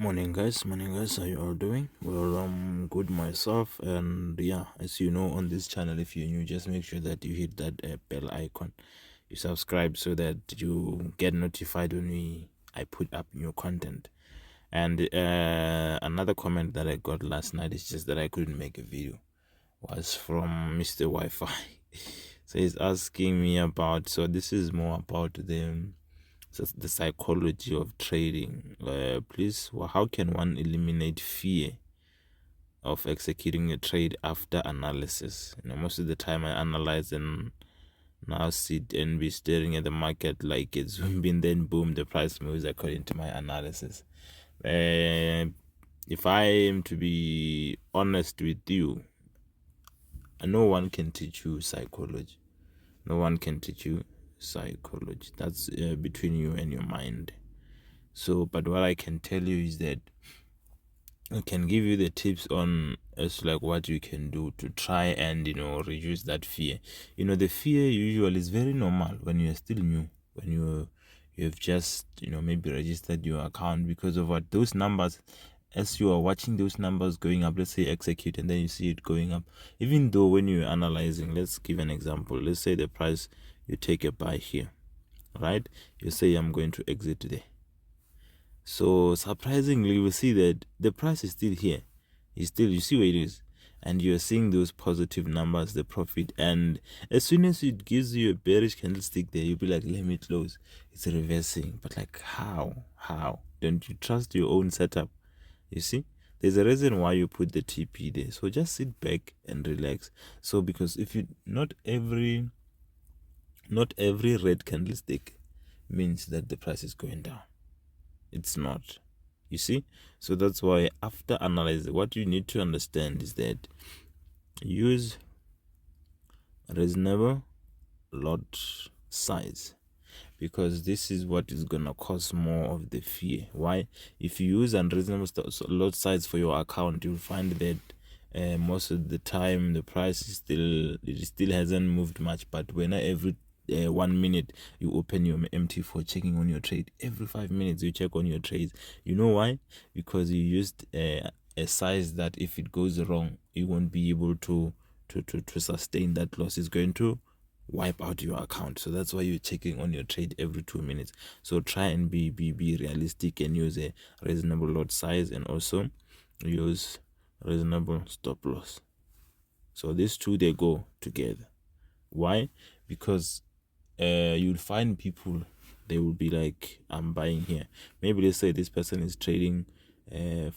Morning guys, how you all doing? Well, I'm good myself, and yeah, as you know, on this channel, if you're new, just make sure that you hit that bell icon, you subscribe so that you get notified when I put up new content. And another comment that I got last night is just that I couldn't make a video, was from Mr. Wi-Fi. So he's asking me about, so this is more about the psychology of trading. Please, how can one eliminate fear of executing a trade after analysis? Most of the time I analyze and now sit and be staring at the market like it's been, then boom, the price moves according to my analysis. If I am to be honest with you, no one can teach you psychology. No one can teach you psychology. That's between you and your mind. So, but what I can tell you is that I can give you the tips on as like what you can do to try and reduce that fear. The fear usually is very normal when you're still new, when you've just maybe registered your account, because of what those numbers, as you are watching those numbers going up, let's say execute, and then you see it going up. Even though when you're analyzing, let's give an example. Let's say the price, you take a buy here, right? You say I'm going to exit there. So surprisingly, we see that the price is still here. You see where it is, and you're seeing those positive numbers, the profit. And as soon as it gives you a bearish candlestick there, you'll be like, let me close. It's reversing. But like, how don't you trust your own setup? You see, there's a reason why you put the TP there. So just sit back and relax. So because if you not every red candlestick means that the price is going down. It's not, you see. So that's why after analyzing, what you need to understand is that use reasonable lot size, because this is what is gonna cause more of the fear. Why? If you use unreasonable lot size for your account, you'll find that most of the time the price is still hasn't moved much. But when every 1 minute you open your MT4 checking on your trade, every 5 minutes you check on your trades. You know why? Because you used a size that if it goes wrong, you won't be able to sustain that loss. Is going to wipe out your account. So that's why you're checking on your trade every 2 minutes. So try and be realistic and use a reasonable lot size, and also use reasonable stop loss. So these two, they go together. Why? Because you'll find people, they will be like, I'm buying here. Maybe let's say this person is trading let's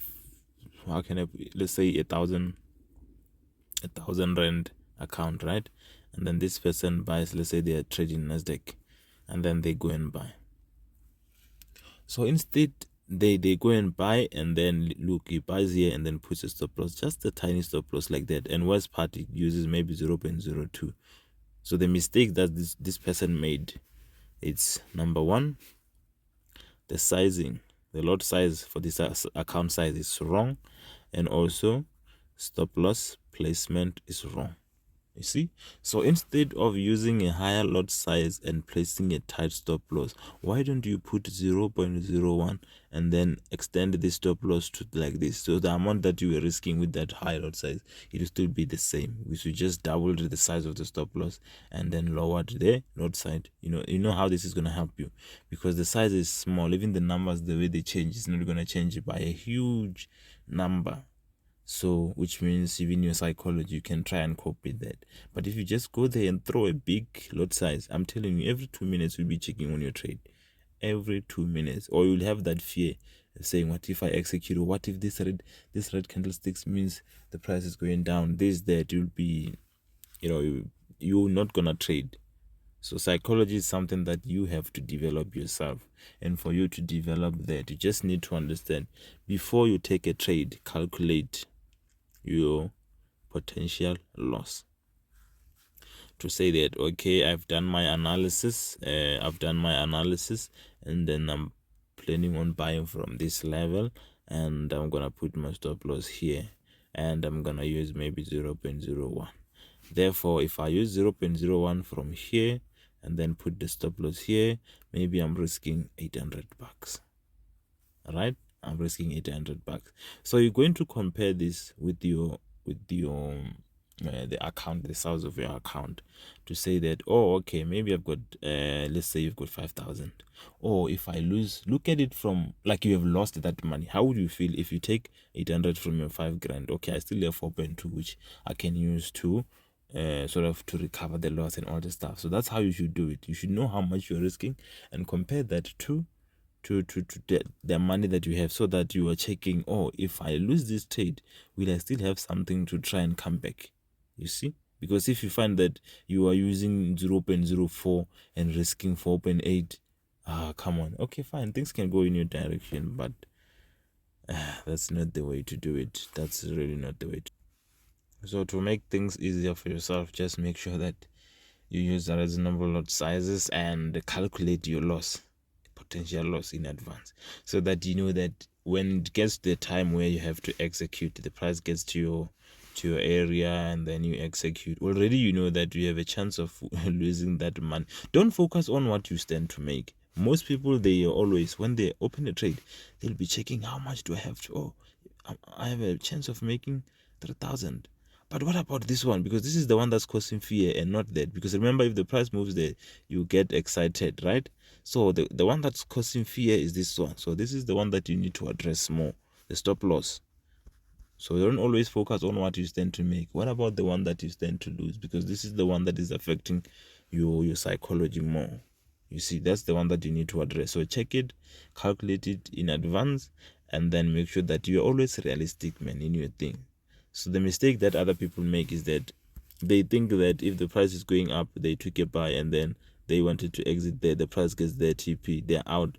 say 1,000 rand account, right? And then this person buys, let's say they are trading Nasdaq, and then they go and buy. So instead they go and buy, and then look, he buys here and then puts a stop loss, just a tiny stop loss like that, and worst part, it uses maybe 0.02. So the mistake that this person made, it's number one, the sizing, the lot size for this account size is wrong, and also stop loss placement is wrong. You see, so instead of using a higher lot size and placing a tight stop loss, why don't you put 0.01 and then extend the stop loss to like this? So the amount that you were risking with that high lot size, it will still be the same. We should just double the size of the stop loss and then lower the lot size. You know how this is going to help you, because the size is small. Even the numbers, the way they change, it's not going to change by a huge number. So which means even your psychology, you can try and cope with that. But if you just go there and throw a big lot size, I'm telling you, every 2 minutes you'll be checking on your trade. Every 2 minutes. Or you'll have that fear of saying, what if I execute? Or what if this red candlesticks means the price is going down? That you'll be, you're not gonna trade. So psychology is something that you have to develop yourself. And for you to develop that, you just need to understand, before you take a trade, calculate your potential loss. To say that, okay, I've done my analysis, and then I'm planning on buying from this level, and I'm gonna put my stop loss here, and I'm gonna use maybe 0.01. Therefore, if I use 0.01 from here and then put the stop loss here, maybe I'm risking $800. All right, I'm risking $800. So you're going to compare this with your the account, the size of your account, to say that, oh, okay, maybe I've got let's say you've got 5,000. Or if I lose, look at it from like you have lost that money. How would you feel if you take 800 from your 5 grand? Okay, I still have 4.2, which I can use to sort of to recover the loss and all the stuff. So that's how you should do it. You should know how much you're risking and compare that to the money that you have, so that you are checking, oh, if I lose this trade, will I still have something to try and come back? You see? Because if you find that you are using 0.04 and risking 4.8, come on. Okay, fine, things can go in your direction, but that's not the way to do it. That's really not the way to. So to make things easier for yourself, just make sure that you use a reasonable lot sizes and calculate your loss, potential loss, in advance, so that you know that when it gets to the time where you have to execute, the price gets to your area and then you execute, already you know that you have a chance of losing that money. Don't focus on what you stand to make. Most people, they always, when they open a trade, they'll be checking, how much do I have to, oh, I have a chance of making 3,000. But what about this one? Because this is the one that's causing fear and not that. Because remember, if the price moves there, you get excited, right? So the one that's causing fear is this one. So this is the one that you need to address more, the stop loss. So don't always focus on what you stand to make. What about the one that you stand to lose? Because this is the one that is affecting your psychology more. You see, that's the one that you need to address. So check it, calculate it in advance, and then make sure that you're always realistic, man, in your thing. So the mistake that other people make is that they think that if the price is going up, they took a buy and then they wanted to exit there, the price gets their TP, they're out,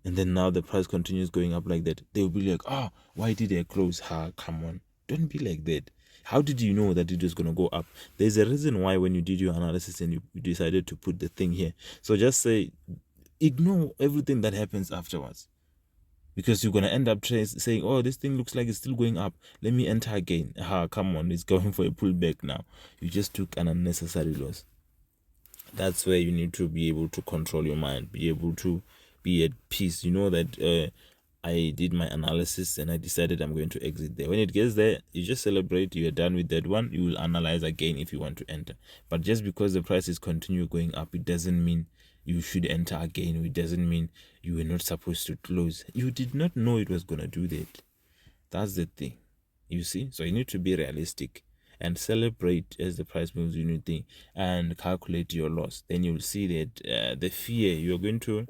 and then now the price continues going up like that. They'll be like, oh, why did I close? Come on, don't be like that. How did you know that it was going to go up? There's a reason why when you did your analysis and you decided to put the thing here. So just say, ignore everything that happens afterwards, because you're going to end up saying, oh, this thing looks like it's still going up, let me enter again. Come on, it's going for a pullback now. You just took an unnecessary loss. That's where you need to be able to control your mind, be able to be at peace. You know that I did my analysis and I decided I'm going to exit there. When it gets there, you just celebrate, you're done with that one. You will analyze again if you want to enter. But just because the prices continue going up, it doesn't mean you should enter again. It doesn't mean you were not supposed to close. You did not know it was going to do that. That's the thing, you see. So you need to be realistic and celebrate as the price moves, you need to, and calculate your loss. Then you'll see that the fear you're going to,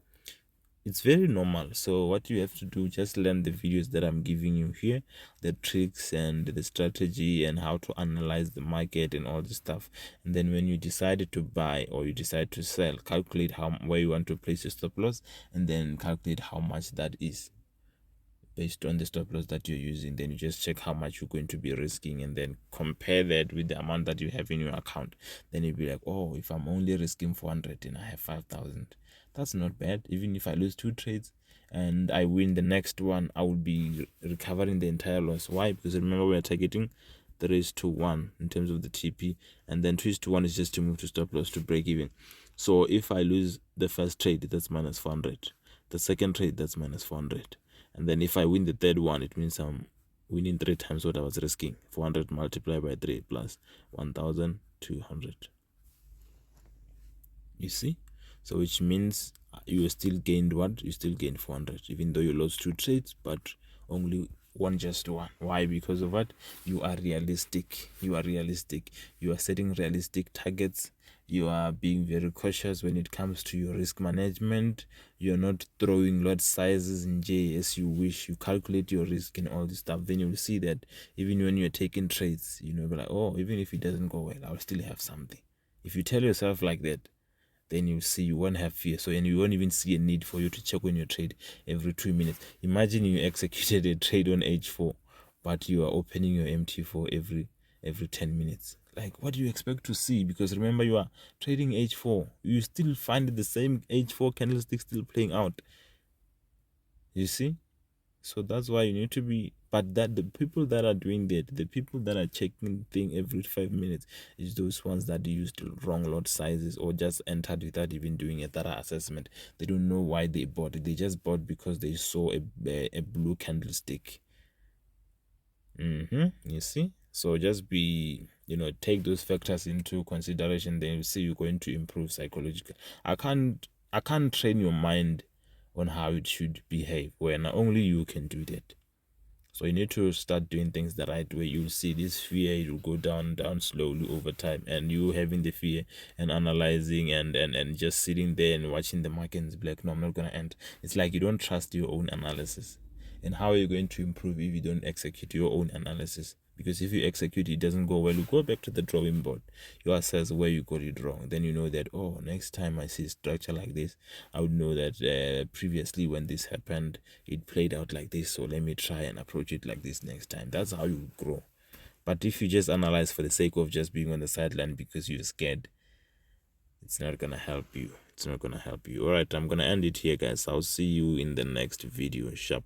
it's very normal. So what you have to do, just learn the videos that I'm giving you here, the tricks and the strategy and how to analyze the market and all this stuff. And then when you decide to buy or you decide to sell, calculate where you want to place your stop loss, and then calculate how much that is based on the stop loss that you're using. Then you just check how much you're going to be risking and then compare that with the amount that you have in your account. Then you'll be like, oh, if I'm only risking 400 and I have 5,000, that's not bad. Even if I lose 2 trades and I win the next one, I will be recovering the entire loss. Why? Because remember, we are targeting 3:1 in terms of the TP, and then 2:1 is just to move to stop loss to break even. So if I lose the first trade, that's minus 400. The second trade, that's minus 400. And then if I win the third one, it means I'm winning 3 times what I was risking. 400 multiplied by 3 plus 1,200. You see? So which means you still gained what? You still gained 400, even though you lost 2 trades, but only won just 1. Why? Because of what? You are realistic. You are setting realistic targets. You are being very cautious when it comes to your risk management. You're not throwing lot sizes in J as you wish. You calculate your risk and all this stuff. Then you'll see that even when you're taking trades, be like, oh, even if it doesn't go well, I'll still have something. If you tell yourself like that, then you see you won't have fear. So, and you won't even see a need for you to check on your trade every 2 minutes. Imagine you executed a trade on H4, but you are opening your MT4 every 10 minutes. Like, what do you expect to see? Because remember, you are trading H4. You still find the same H4 candlestick still playing out. You see? So that's why you need to be, but that the people that are doing that, the people that are checking thing every 5 minutes, is those ones that used wrong lot sizes or just entered without even doing a thorough assessment. They don't know why they bought it. They just bought because they saw a blue candlestick. You see, so just be, take those factors into consideration, then you see you're going to improve psychologically. I can't train your mind on how it should behave when only you can do that. So you need to start doing things the right way. You'll see this fear, it will go down slowly over time, and you having the fear and analyzing and just sitting there and watching the markets be like, no, I'm not gonna end. It's like you don't trust your own analysis. And how are you going to improve if you don't execute your own analysis? Because if you execute, it doesn't go well, you go back to the drawing board. You assess where you got it wrong. Then you know that, oh, next time I see structure like this, I would know that previously when this happened, it played out like this. So let me try and approach it like this next time. That's how you grow. But if you just analyze for the sake of just being on the sideline because you're scared, it's not gonna help you. It's not gonna help you. All right, I'm gonna end it here, guys. I'll see you in the next video. Sharp.